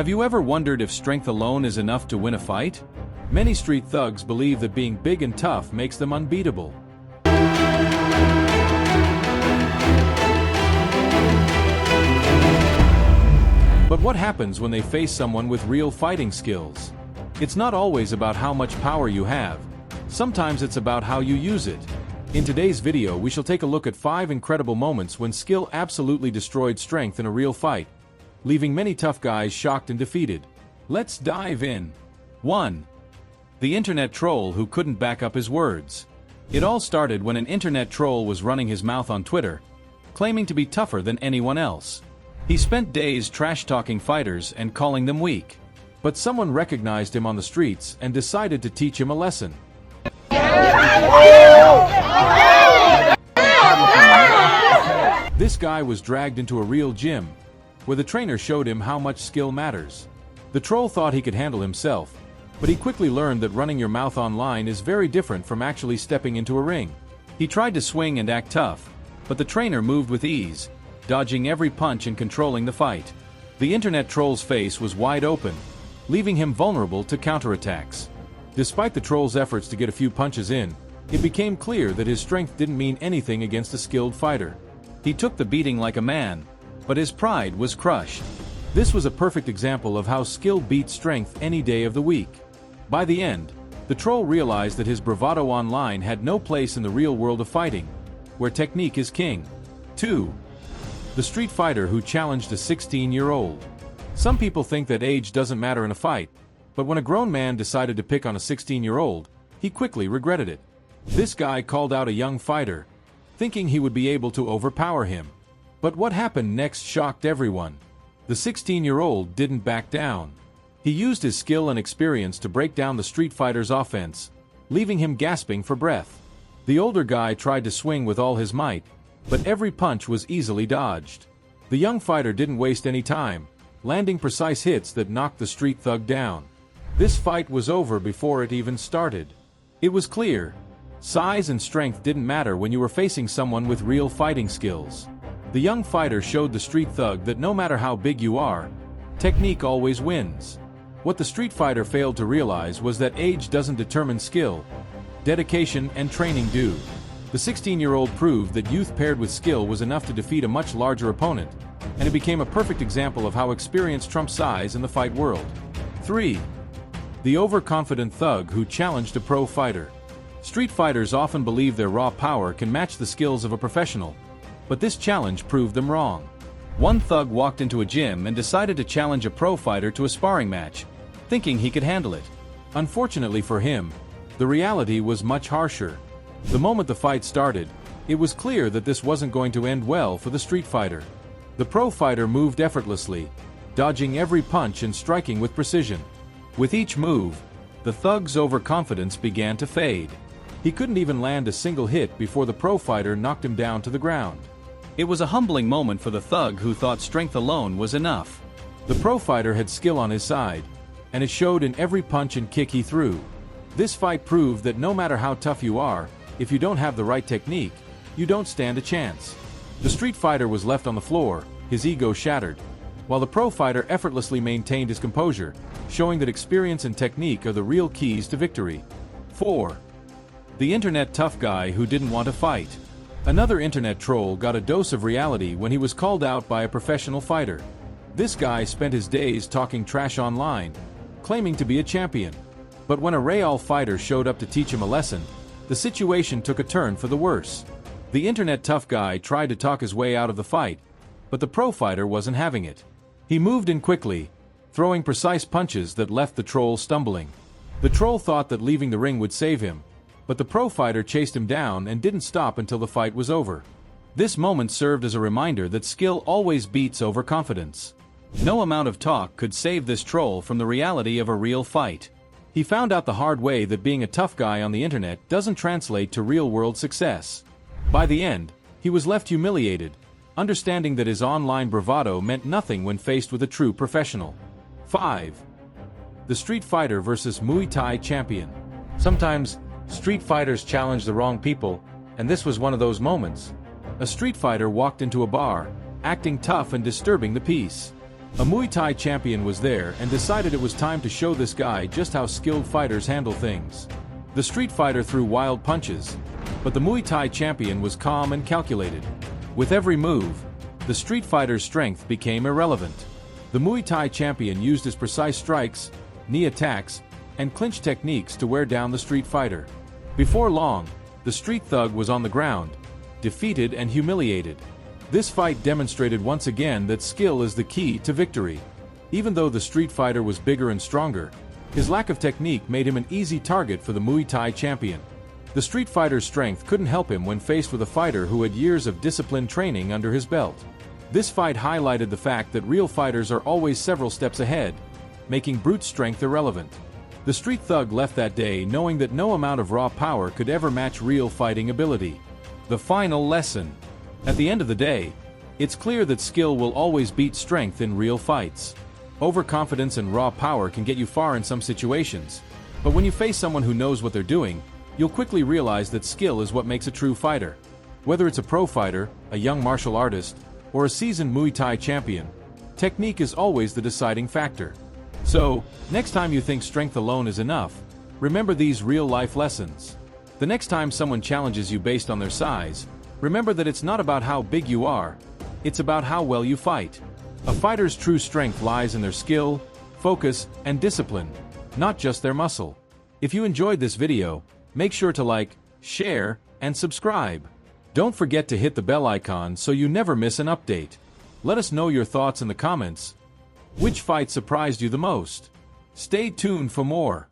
Have you ever wondered if strength alone is enough to win a fight? Many street thugs believe that being big and tough makes them unbeatable. But what happens when they face someone with real fighting skills? It's not always about how much power you have. Sometimes it's about how you use it. In today's video, we shall take a look at 5 incredible moments when skill absolutely destroyed strength in a real fight, leaving many tough guys shocked and defeated. Let's dive in. 1. The internet troll who couldn't back up his words. It all started when an internet troll was running his mouth on Twitter, claiming to be tougher than anyone else. He spent days trash-talking fighters and calling them weak. But someone recognized him on the streets and decided to teach him a lesson. This guy was dragged into a real gym, where the trainer showed him how much skill matters. The troll thought he could handle himself, but he quickly learned that running your mouth online is very different from actually stepping into a ring. He tried to swing and act tough, but the trainer moved with ease, dodging every punch and controlling the fight. The internet troll's face was wide open, leaving him vulnerable to counterattacks. Despite the troll's efforts to get a few punches in, it became clear that his strength didn't mean anything against a skilled fighter. He took the beating like a man, but his pride was crushed. This was a perfect example of how skill beats strength any day of the week. By the end, the troll realized that his bravado online had no place in the real world of fighting, where technique is king. 2. The street fighter who challenged a 16-year-old. Some people think that age doesn't matter in a fight, but when a grown man decided to pick on a 16-year-old, he quickly regretted it. This guy called out a young fighter, thinking he would be able to overpower him. But what happened next shocked everyone. The 16-year-old didn't back down. He used his skill and experience to break down the street fighter's offense, leaving him gasping for breath. The older guy tried to swing with all his might, but every punch was easily dodged. The young fighter didn't waste any time, landing precise hits that knocked the street thug down. This fight was over before it even started. It was clear. Size and strength didn't matter when you were facing someone with real fighting skills. The young fighter showed the street thug that no matter how big you are, technique always wins. What the street fighter failed to realize was that age doesn't determine skill. Dedication and training do. The 16-year-old proved that youth paired with skill was enough to defeat a much larger opponent, and it became a perfect example of how experience trumps size in the fight world. 3. The overconfident thug who challenged a pro fighter. Street fighters often believe their raw power can match the skills of a professional, but this challenge proved them wrong. One thug walked into a gym and decided to challenge a pro fighter to a sparring match, thinking he could handle it. Unfortunately for him, the reality was much harsher. The moment the fight started, it was clear that this wasn't going to end well for the street fighter. The pro fighter moved effortlessly, dodging every punch and striking with precision. With each move, the thug's overconfidence began to fade. He couldn't even land a single hit before the pro fighter knocked him down to the ground. It was a humbling moment for the thug who thought strength alone was enough. The pro fighter had skill on his side, and it showed in every punch and kick he threw. This fight proved that no matter how tough you are, if you don't have the right technique, you don't stand a chance. The street fighter was left on the floor, his ego shattered, while the pro fighter effortlessly maintained his composure, showing that experience and technique are the real keys to victory. 4. The internet tough guy who didn't want to fight. Another internet troll got a dose of reality when he was called out by a professional fighter. This guy spent his days talking trash online, claiming to be a champion. But when a real fighter showed up to teach him a lesson, the situation took a turn for the worse. The internet tough guy tried to talk his way out of the fight, but the pro fighter wasn't having it. He moved in quickly, throwing precise punches that left the troll stumbling. The troll thought that leaving the ring would save him, but the pro fighter chased him down and didn't stop until the fight was over. This moment served as a reminder that skill always beats overconfidence. No amount of talk could save this troll from the reality of a real fight. He found out the hard way that being a tough guy on the internet doesn't translate to real-world success. By the end, he was left humiliated, understanding that his online bravado meant nothing when faced with a true professional. 5. The street fighter versus Muay Thai champion. Sometimes, street fighters challenge the wrong people, and this was one of those moments. A street fighter walked into a bar, acting tough and disturbing the peace. A Muay Thai champion was there and decided it was time to show this guy just how skilled fighters handle things. The street fighter threw wild punches, but the Muay Thai champion was calm and calculated. With every move, the street fighter's strength became irrelevant. The Muay Thai champion used his precise strikes, knee attacks, and clinch techniques to wear down the street fighter. Before long, the street thug was on the ground, defeated and humiliated. This fight demonstrated once again that skill is the key to victory. Even though the street fighter was bigger and stronger, his lack of technique made him an easy target for the Muay Thai champion. The street fighter's strength couldn't help him when faced with a fighter who had years of disciplined training under his belt. This fight highlighted the fact that real fighters are always several steps ahead, making brute strength irrelevant. The street thug left that day knowing that no amount of raw power could ever match real fighting ability. The final lesson. At the end of the day, it's clear that skill will always beat strength in real fights. Overconfidence and raw power can get you far in some situations, but when you face someone who knows what they're doing, you'll quickly realize that skill is what makes a true fighter. Whether it's a pro fighter, a young martial artist, or a seasoned Muay Thai champion, technique is always the deciding factor. So, next time you think strength alone is enough, remember these real-life lessons. The next time someone challenges you based on their size, remember that it's not about how big you are, it's about how well you fight. A fighter's true strength lies in their skill, focus, and discipline, not just their muscle. If you enjoyed this video, make sure to like, share, and subscribe. Don't forget to hit the bell icon so you never miss an update. Let us know your thoughts in the comments. Which fight surprised you the most? Stay tuned for more.